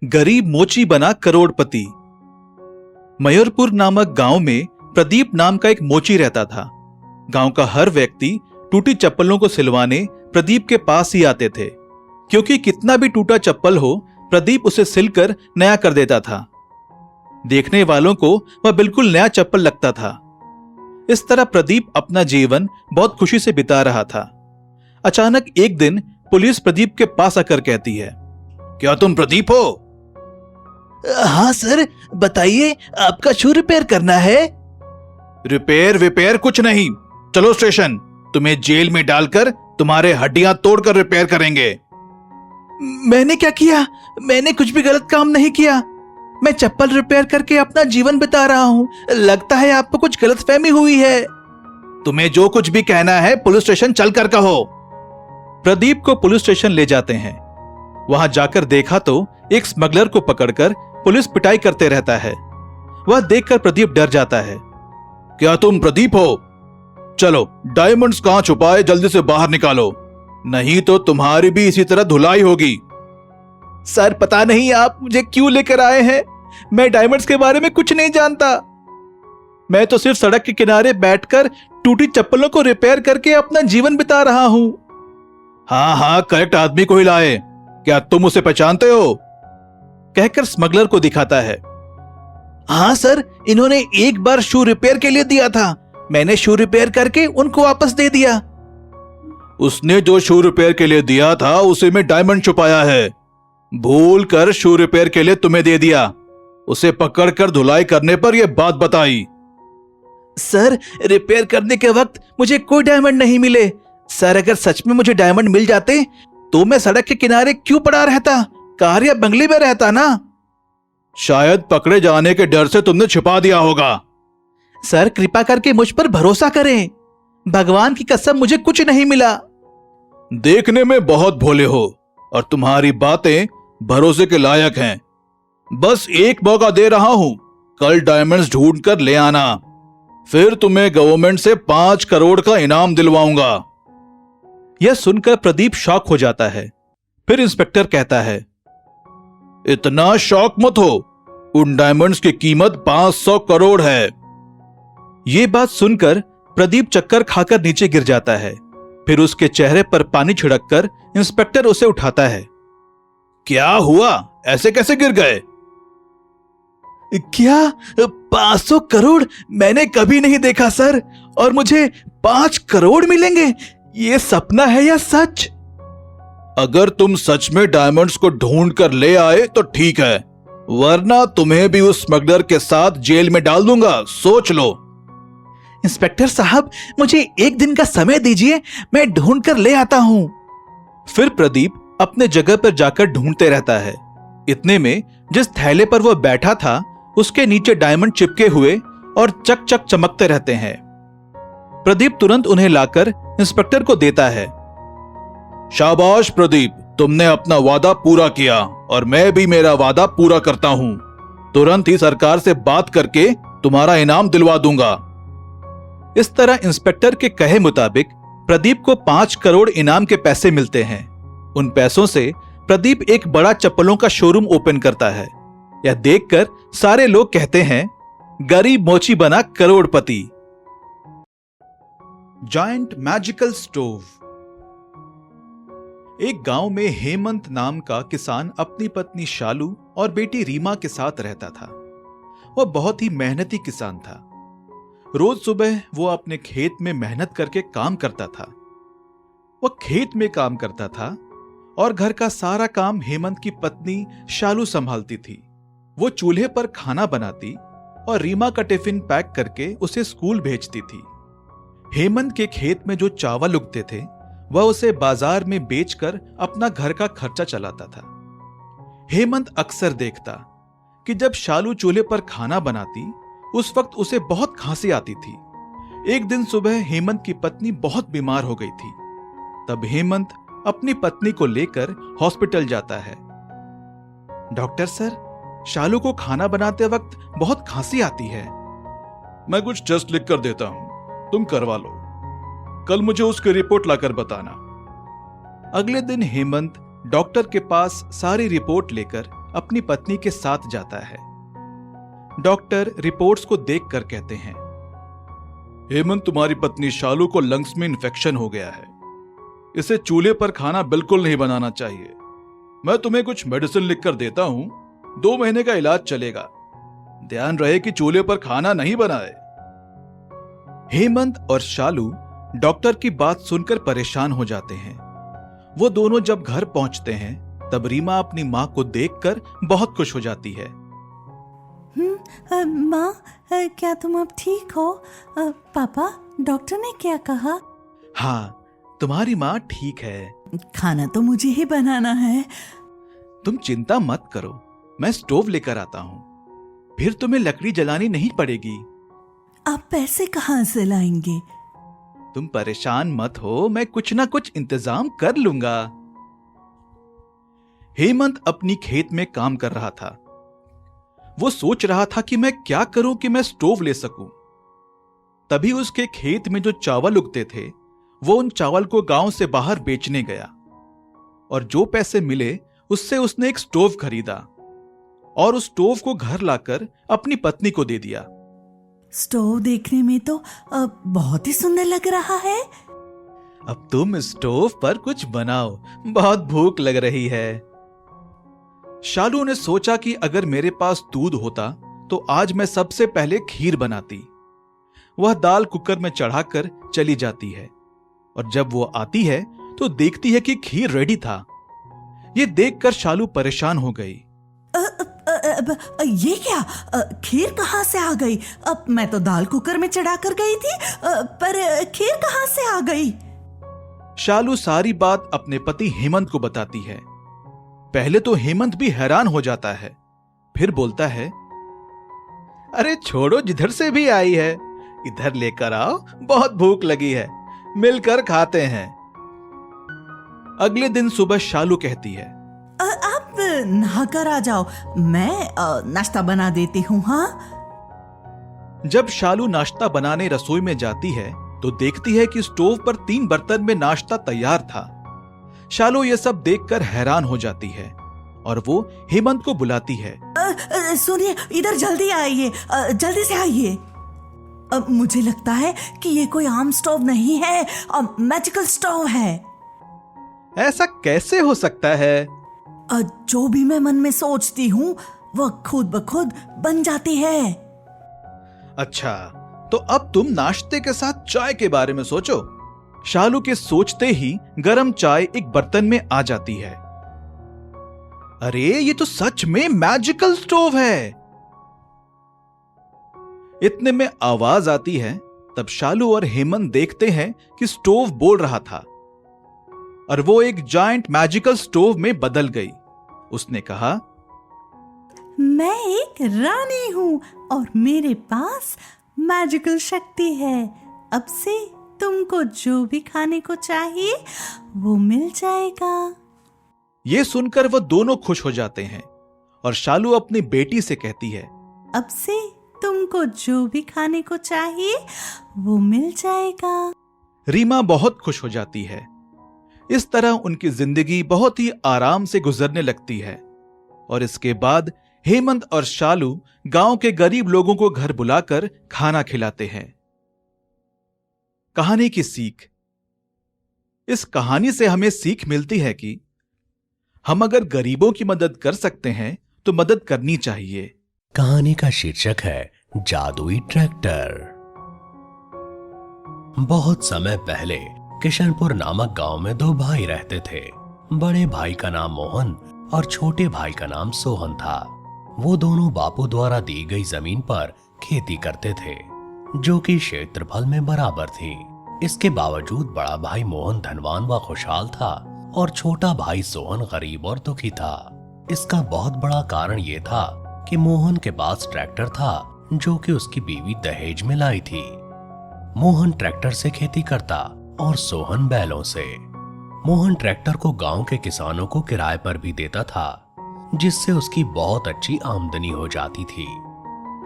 गरीब मोची बना करोड़पति। मयूरपुर नामक गांव में प्रदीप नाम का एक मोची रहता था। गांव का हर व्यक्ति टूटी चप्पलों को सिलवाने प्रदीप के पास ही आते थे, क्योंकि कितना भी टूटा चप्पल हो प्रदीप उसे सिलकर नया कर देता था। देखने वालों को वह बिल्कुल नया चप्पल लगता था। इस तरह प्रदीप अपना जीवन बहुत खुशी से बिता रहा था। अचानक एक दिन पुलिस प्रदीप के पास आकर कहती है, क्या तुम प्रदीप हो? हाँ सर, बताइए, आपका शू रिपेयर करना है। रिपेयर विपेयर कुछ नहीं, चलो स्टेशन, तुम्हें जेल में डालकर तुम्हारे हड्डियां तोड़कर रिपेयर करेंगे। मैंने क्या किया? मैंने कुछ भी गलत काम नहीं किया। मैं चप्पल रिपेयर करके अपना जीवन बिता रहा हूँ। लगता है आपको कुछ गलतफहमी हुई है। तुम्हें जो कुछ भी कहना है पुलिस स्टेशन चलकर कहो। प्रदीप को पुलिस स्टेशन ले जाते हैं। वहां जाकर देखा तो एक स्मगलर को पकड़कर पुलिस पिटाई करते रहता है। वह देखकर प्रदीप डर जाता है। क्या तुम प्रदीप हो? चलो, डायमंड्स कहां छुपाए जल्दी से बाहर निकालो, नहीं तो तुम्हारी भी इसी तरह धुलाई होगी। सर, पता नहीं आप मुझे क्यों लेकर आए हैं। मैं डायमंड्स के बारे में कुछ नहीं जानता। मैं तो सिर्फ सड़क के किनारे बैठकर टूटी चप्पलों को रिपेयर करके अपना जीवन बिता रहा हूं। हाँ, करेक्ट आदमी को ही लाए। क्या तुम उसे पहचानते हो? कहकर स्मगलर को दिखाता है। हाँ सर, इन्होंने एक बार शू रिपेयर के लिए दिया था। मैंने शू रिपेयर करके उनको वापस दे दिया। उसने जो शू रिपेयर के लिए दिया था उसी में डायमंड छुपाया है। भूल कर शू रिपेयर के लिए तुम्हें दे दिया। उसे पकड़कर धुलाई करने पर यह बात बताई। सर, रिपेयर करने के वक्त मुझे कोई डायमंड नहीं मिले। सर, अगर सच में मुझे डायमंड मिल जाते तो मैं सड़क के किनारे क्यों पड़ा रहता? कार या बंगले में रहता ना। शायद पकड़े जाने के डर से तुमने छिपा दिया होगा। सर, कृपा करके मुझ पर भरोसा करें। भगवान की कसम, मुझे कुछ नहीं मिला। देखने में बहुत भोले हो और तुम्हारी बातें भरोसे के लायक हैं। बस एक मौका दे रहा हूं, कल डायमंड्स ढूंढ कर ले आना, फिर तुम्हें गवर्नमेंट से 5 करोड़ का इनाम दिलवाऊंगा। यह सुनकर प्रदीप शॉक हो जाता है। फिर इंस्पेक्टर कहता है, इतना शॉक मत हो, उन डायमंड्स की कीमत 500 करोड़ है। यह बात सुनकर प्रदीप चक्कर खाकर नीचे गिर जाता है। फिर उसके चेहरे पर पानी छिड़ककर इंस्पेक्टर उसे उठाता है। क्या हुआ? ऐसे कैसे गिर गए? क्या 500 करोड़? मैंने कभी नहीं देखा सर। और मुझे 5 करोड़ मिलेंगे? ये सपना है या सच? अगर तुम सच में डायमंड्स को ढूंढ कर ले आए तो ठीक है, वरना तुम्हें भी उस स्मगलर के साथ जेल में डाल दूंगा, सोच लो। इंस्पेक्टर साहब, मुझे एक दिन का समय दीजिए, मैं ढूंढ कर ले आता हूं। फिर प्रदीप अपने जगह पर जाकर ढूंढते रहता है। इतने में जिस थैले पर वह बैठा था उसके नीचे डायमंड चिपके हुए और चक चक चमकते रहते हैं। प्रदीप तुरंत उन्हें लाकर इंस्पेक्टर को देता है। शाबाश प्रदीप, तुमने अपना वादा पूरा किया और मैं भी मेरा वादा पूरा करता हूं। तुरंत ही सरकार से बात करके तुम्हारा इनाम दिलवा दूंगा। इस तरह इंस्पेक्टर के कहे मुताबिक प्रदीप को 5 करोड़ इनाम के पैसे मिलते हैं। उन पैसों से प्रदीप एक बड़ा चप्पलों का शोरूम ओपन करता है। यह देखकर सारे लोग कहते हैं, गरीब मोची बना करोड़पति। Giant magical stove. एक गांव में हेमंत नाम का किसान अपनी पत्नी शालू और बेटी रीमा के साथ रहता था। वह बहुत ही मेहनती किसान था। रोज सुबह वो अपने खेत में मेहनत करके काम करता था। वह खेत में काम करता था और घर का सारा काम हेमंत की पत्नी शालू संभालती थी। वो चूल्हे पर खाना बनाती और रीमा का टिफिन पैक करके उसे स्कूल भेजती थी। हेमंत के खेत में जो चावल उगते थे वह उसे बाजार में बेचकर अपना घर का खर्चा चलाता था। हेमंत अक्सर देखता कि जब शालू चूल्हे पर खाना बनाती उस वक्त उसे बहुत खांसी आती थी। एक दिन सुबह हेमंत की पत्नी बहुत बीमार हो गई थी। तब हेमंत अपनी पत्नी को लेकर हॉस्पिटल जाता है। डॉक्टर सर, शालू को खाना बनाते वक्त बहुत खांसी आती है। मैं कुछ टेस्ट लिख कर देता हूं, तुम करवा लो। कल मुझे उसकी रिपोर्ट लाकर बताना। अगले दिन हेमंत डॉक्टर के पास सारी रिपोर्ट लेकर अपनी पत्नी के साथ जाता है। डॉक्टर रिपोर्ट्स को देखकर कहते हैं, हेमंत, तुम्हारी पत्नी शालू को लंग्स में इन्फेक्शन हो गया है। इसे चूल्हे पर खाना बिल्कुल नहीं बनाना चाहिए। मैं तुम्हें कुछ मेडिसिन लिखकर देता हूं, 2 महीने का इलाज चलेगा। ध्यान रहे कि चूल्हे पर खाना नहीं बनाए। हेमंत और शालू डॉक्टर की बात सुनकर परेशान हो जाते हैं। वो दोनों जब घर पहुंचते हैं तब रीमा अपनी माँ को देखकर बहुत खुश हो जाती है। माँ, क्या तुम अब ठीक हो? पापा, डॉक्टर ने क्या कहा? हाँ, तुम्हारी माँ ठीक है। खाना तो मुझे ही बनाना है। तुम चिंता मत करो, मैं स्टोव लेकर आता हूँ। फिर तुम्हें लकड़ी जलानी नहीं पड़ेगी। आप पैसे कहाँ से लाएंगे? तुम परेशान मत हो, मैं कुछ ना कुछ इंतजाम कर लूंगा। हेमंत अपनी खेत में काम कर रहा था। वो सोच रहा था कि मैं क्या करूं कि मैं स्टोव ले सकूं। तभी उसके खेत में जो चावल उगते थे, वो उन चावल को गांव से बाहर बेचने गया और जो पैसे मिले उससे उसने एक स्टोव खरीदा और उस स्टोव को घर लाकर अपनी पत्नी को दे दिया। स्टोव देखने में तो बहुत ही सुंदर लग रहा है। अब तुम स्टोव पर कुछ बनाओ, बहुत भूख लग रही है। शालू ने सोचा कि अगर मेरे पास दूध होता तो आज मैं सबसे पहले खीर बनाती। वह दाल कुकर में चढ़ाकर चली जाती है और जब वो आती है तो देखती है कि खीर रेडी था। ये देखकर शालू परेशान हो गई। ये क्या? खीर कहाँ से आ गई? अब मैं तो दाल कुकर में चढ़ा कर गई थी, पर खीर कहाँ से आ गई? शालू सारी बात अपने पति हेमंत को बताती है। पहले तो हेमंत भी हैरान हो जाता है, फिर बोलता है, अरे छोड़ो, जिधर से भी आई है इधर लेकर आओ, बहुत भूख लगी है, मिलकर खाते हैं। अगले दिन सुबह शालू कहती है, आप नहाकर आ जाओ, मैं नाश्ता बना देती हूँ। हाँ। जब शालू नाश्ता बनाने रसोई में जाती है तो देखती है कि स्टोव पर 3 बर्तन में नाश्ता तैयार था। शालू ये सब देखकर हैरान हो जाती है और वो हेमंत को बुलाती है। सुनिए, इधर जल्दी आइए, जल्दी से आइए। मुझे लगता है कि ये कोई आम स्टोव नहीं है, मैजिकल स्टोव है। ऐसा कैसे हो सकता है? जो भी मैं मन में सोचती हूँ वह खुद ब खुद बन जाती है। अच्छा, तो अब तुम नाश्ते के साथ चाय के बारे में सोचो। शालू के सोचते ही गरम चाय एक बर्तन में आ जाती है। अरे ये तो सच में मैजिकल स्टोव है। इतने में आवाज आती है। तब शालू और हेमंत देखते हैं कि स्टोव बोल रहा था और वो एक जायंट मैजिकल स्टोव में बदल गई। उसने कहा, मैं एक रानी हूँ और मेरे पास मैजिकल शक्ति है। अब से तुमको जो भी खाने को चाहिए वो मिल जाएगा। ये सुनकर वो दोनों खुश हो जाते हैं और शालू अपनी बेटी से कहती है, अब से तुमको जो भी खाने को चाहिए वो मिल जाएगा। रीमा बहुत खुश हो जाती है। इस तरह उनकी जिंदगी बहुत ही आराम से गुजरने लगती है और इसके बाद हेमंत और शालू गांव के गरीब लोगों को घर बुलाकर खाना खिलाते हैं। कहानी की सीख। इस कहानी से हमें सीख मिलती है कि हम अगर गरीबों की मदद कर सकते हैं तो मदद करनी चाहिए। कहानी का शीर्षक है जादुई ट्रैक्टर। बहुत समय पहले किशनपुर नामक गांव में 2 भाई रहते थे। बड़े भाई का नाम मोहन और छोटे भाई का नाम सोहन था। वो दोनों बापू द्वारा दी गई जमीन पर खेती करते थे, जो कि क्षेत्रफल में बराबर थी। इसके बावजूद बड़ा भाई मोहन धनवान व खुशहाल था और छोटा भाई सोहन गरीब और दुखी था। इसका बहुत बड़ा कारण ये था कि मोहन के पास ट्रैक्टर था जो कि उसकी बीवी दहेज में लाई थी। मोहन ट्रैक्टर से खेती करता और सोहन बैलों से। मोहन ट्रैक्टर को गांव के किसानों को किराए पर भी देता था, जिससे उसकी बहुत अच्छी आमदनी हो जाती थी।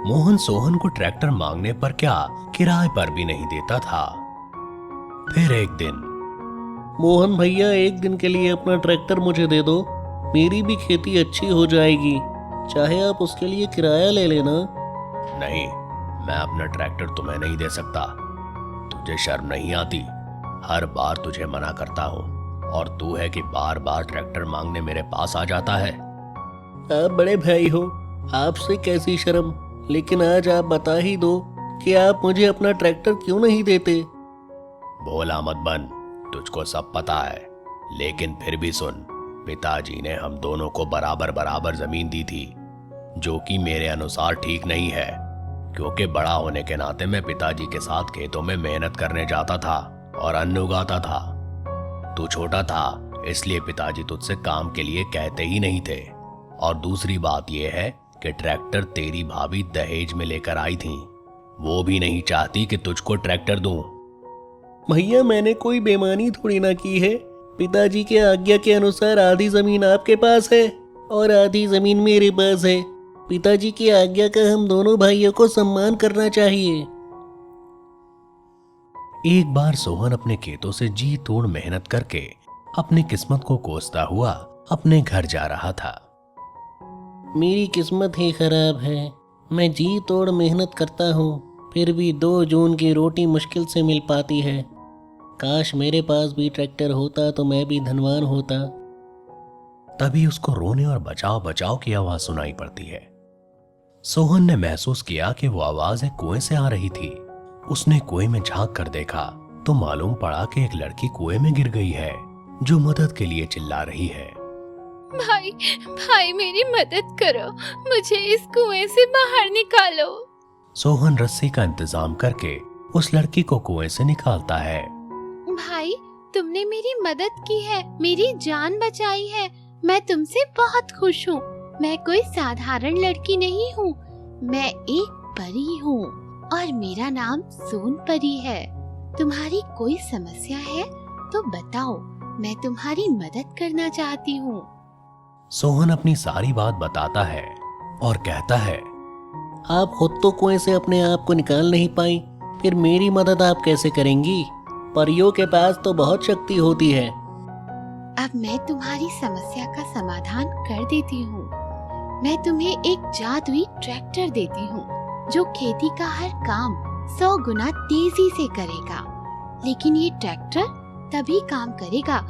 मोहन सोहन को ट्रैक्टर मांगने पर क्या किराए पर भी नहीं देता था। फिर एक दिन, मोहन भैया, एक दिन के लिए अपना ट्रैक्टर मुझे दे दो, मेरी भी खेती अच्छी हो जाएगी। चाहे आप उसके लिए किराया ले लेना। नहीं, मैं अपना ट्रैक्टर तुम्हें नहीं दे सकता। तुझे शर्म नहीं आती? हर बार तुझे मना करता हूँ और तू है कि बार बार ट्रैक्टर मांगने मेरे पास आ जाता है। आप बड़े भाई हो, आपसे कैसी शर्म। लेकिन आज आप बता ही दो कि आप मुझे अपना ट्रैक्टर क्यों नहीं देते। भोला मत बन, तुझको सब पता है। लेकिन फिर भी सुन, पिताजी ने हम दोनों को बराबर बराबर जमीन दी थी, जो कि मेरे अनुसार ठीक नहीं है, क्योंकि बड़ा होने के नाते मैं पिताजी के साथ खेतों में मेहनत करने जाता था और अन्न उगाता था। तू छोटा था, इसलिए पिताजी तुझसे काम के लिए कहते ही नहीं थे। और दूसरी बात यह है कि ट्रैक्टर तेरी भाभी दहेज में लेकर आई थी। वो भी नहीं चाहती कि तुझको ट्रैक्टर दूं। भैया, मैंने कोई बेईमानी थोड़ी ना की है। पिताजी के आज्ञा के अनुसार आधी जमीन आपके पास है और आधी जमीन मेरे पास है। पिताजी की आज्ञा का हम दोनों भाइयों को सम्मान करना चाहिए। एक बार सोहन अपने खेतों से जी तोड़ मेहनत करके अपनी किस्मत को कोसता हुआ अपने घर जा रहा था। मेरी किस्मत ही खराब है। मैं जी तोड़ मेहनत करता हूँ, फिर भी 2 जून की रोटी मुश्किल से मिल पाती है। काश मेरे पास भी ट्रैक्टर होता तो मैं भी धनवान होता। तभी उसको रोने और बचाव बचाव की आवाज सुनाई पड़ती है। सोहन ने महसूस किया कि वो आवाज एक कुएं से आ रही थी। उसने कुएं में झांक कर देखा तो मालूम पड़ा कि एक लड़की कुएं में गिर गई है, जो मदद के लिए चिल्ला रही है। भाई भाई, मेरी मदद करो, मुझे इस कुएं से बाहर निकालो। सोहन रस्सी का इंतजाम करके उस लड़की को कुएं से निकालता है। भाई, तुमने मेरी मदद की है, मेरी जान बचाई है। मैं तुमसे बहुत खुश हूँ। मैं कोई साधारण लड़की नहीं हूँ, मैं एक परी हूँ और मेरा नाम सोन परी है। तुम्हारी कोई समस्या है तो बताओ, मैं तुम्हारी मदद करना चाहती हूँ। सोहन अपनी सारी बात बताता है और कहता है, आप खुद तो कुएं से अपने आप को निकाल नहीं पाई, फिर मेरी मदद आप कैसे करेंगी? परियों के पास तो बहुत शक्ति होती है। अब मैं तुम्हारी समस्या का समाधान कर देती हूँ। मैं तुम्हें एक जादुई ट्रैक्टर देती हूँ, जो खेती का हर काम 100 गुना तेजी से करेगा। लेकिन ये ट्रैक्टर तभी काम करेगा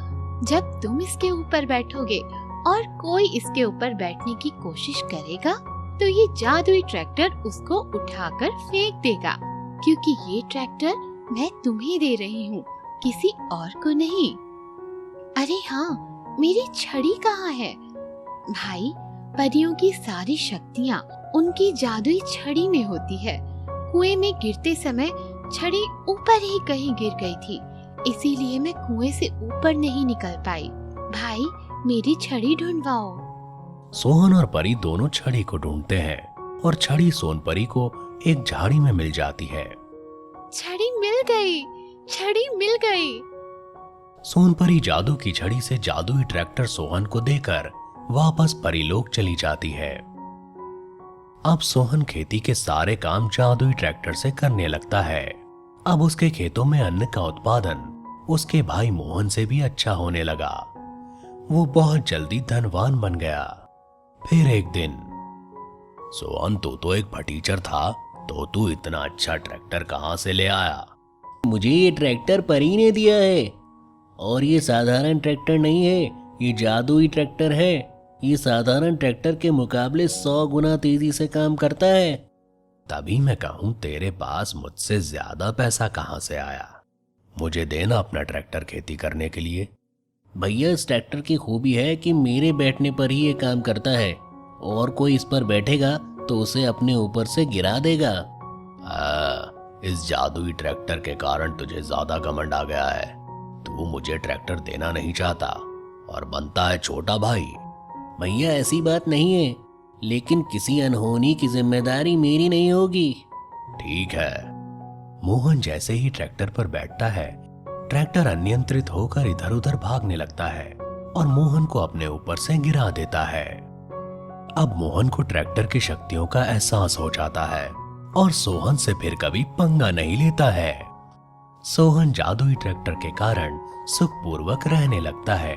जब तुम इसके ऊपर बैठोगे, और कोई इसके ऊपर बैठने की कोशिश करेगा तो ये जादुई ट्रैक्टर उसको उठाकर फेंक देगा, क्योंकि ये ट्रैक्टर मैं तुम्हें दे रही हूँ, किसी और को नहीं। अरे हाँ, मेरी छड़ी कहाँ है? भाई, परियों की सारी शक्तियाँ उनकी जादुई छड़ी में होती है। कुएं में गिरते समय छड़ी ऊपर ही कहीं गिर गई थी, इसीलिए मैं कुएं से ऊपर नहीं निकल पाई। भाई, मेरी छड़ी ढूंढवाओ। सोहन और परी दोनों छड़ी को ढूंढते हैं और छड़ी सोनपरी को एक झाड़ी में मिल जाती है। छड़ी मिल गई, छड़ी मिल गई। सोनपरी जादू की छड़ी से जादुई ट्रैक्टर सोहन को देकर वापस परीलोक चली जाती है। अब सोहन खेती के सारे काम जादुई ट्रैक्टर से करने लगता है। अब उसके खेतों में अन्न का उत्पादन उसके भाई मोहन से भी अच्छा होने लगा। वो बहुत जल्दी धनवान बन गया। फिर एक दिन, सोहन, तू तो एक फटीचर था, तो तू इतना अच्छा ट्रैक्टर कहाँ से ले आया? मुझे ये ट्रैक्टर परी ने दिया है, और ये साधारण ट्रैक्टर नहीं है, ये जादुई ट्रैक्टर है। ये साधारण ट्रैक्टर के मुकाबले 100 गुना तेजी से काम करता है। तभी मैं कहूँ, तेरे पास मुझसे ज्यादा पैसा कहाँ से आया? मुझे देना अपना ट्रैक्टर खेती करने के लिए। भैया, इस ट्रैक्टर की खूबी है कि मेरे बैठने पर ही ये काम करता है, और कोई इस पर बैठेगा तो उसे अपने ऊपर से गिरा देगा। इस जादुई ट्रैक्टर के कारण तुझे ज्यादा घमंड आ गया है। तू मुझे ट्रैक्टर देना नहीं चाहता और बनता है छोटा भाई। भैया, ऐसी बात नहीं है, लेकिन किसी अनहोनी की जिम्मेदारी मेरी नहीं होगी। ठीक है। मोहन जैसे ही ट्रैक्टर पर बैठता है, ट्रैक्टर अनियंत्रित होकर इधर उधर भागने लगता है और मोहन को अपने ऊपर से गिरा देता है। अब मोहन को ट्रैक्टर की शक्तियों का एहसास हो जाता है और सोहन से फिर कभी पंगा नहीं लेता है। सोहन जादुई ट्रैक्टर के कारण सुखपूर्वक रहने लगता है।